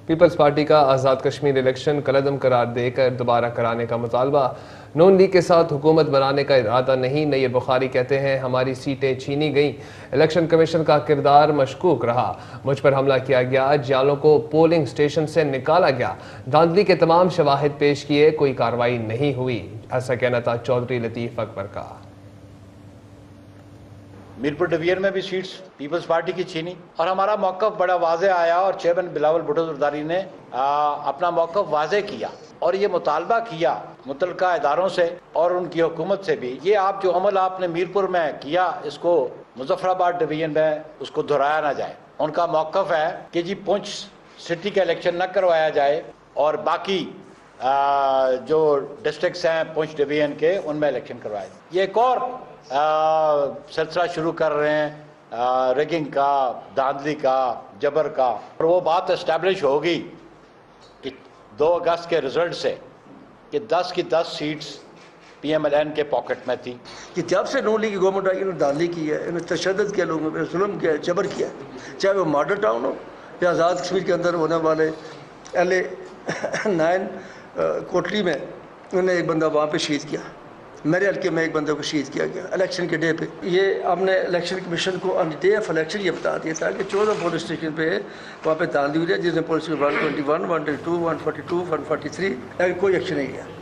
Peoples party کا Azad Kashmir election کالعدم قرار دے کر دوبارہ کرانے کا مطالبہ۔ نون لیگ کے ساتھ حکومت بنانے کا ارادہ نہیں۔ نیر بخاری کہتے ہیں ہماری سیٹیں چھینی گئیں، الیکشن کمیشن کا کردار مشکوک رہا، مجھ پر حملہ کیا گیا، جالوں کو پولنگ سٹیشن سے نکالا گیا، دھاندلی کے تمام شواہد پیش کیے، کوئی کارروائی نہیں ہوئی، ایسا کہنا تھا چودھری لطیف اکبر کا۔ میرپور ڈویژن میں بھی سیٹس پیپلز پارٹی کی چھینی اور ہمارا موقف بڑا واضح آیا اور چیئرمین بلاول بھٹو زرداری نے اپنا موقف واضح کیا اور یہ مطالبہ کیا متعلقہ اداروں سے اور ان کی حکومت سے بھی، یہ جو عمل آپ نے میرپور میں کیا اس کو مظفر آباد ڈویژن میں اس کو دہرایا نہ جائے۔ ان کا موقف ہے کہ جی پونچھ سٹی کا الیکشن نہ کروایا جائے اور باقی جو ڈسٹرکٹس ہیں پونچھ ڈویژن کے ان میں الیکشن کروایا جائے۔ یہ ایک اور سلسلہ شروع کر رہے ہیں ریگنگ کا، دھاندلی کا، جبر کا، اور وہ بات اسٹیبلش ہوگی کہ 2 اگست کے رزلٹ سے کہ 10 کی 10 seats P M L N کے پاکٹ میں تھی۔ کہ جب سے نون لیگ کی گورنمنٹ آئی انہوں نے دھاندلی کی ہے، انہوں نے تشدد کیا، لوگوں پہ ظلم کیا، جبر کیا، چاہے وہ ماڈل ٹاؤن ہو یا آزاد کشمیر کے اندر ہونے والے LA9 کوٹلی میں انہوں نے ایک بندہ وہاں پہ شہید کیا، میرے حلقے میں ایک بندے کو شہید کیا گیا الیکشن کے ڈے پہ۔ یہ ہم نے الیکشن کمیشن کو آن ڈے آف الیکشن یہ بتا دیا تھا کہ 14 پولیس اسٹیشن پہ وہاں پہ دھاندلی ہوئی ہے، جس نے پولیس کو 121 122 142 143 لیکن کوئی ایکشن نہیں لیا۔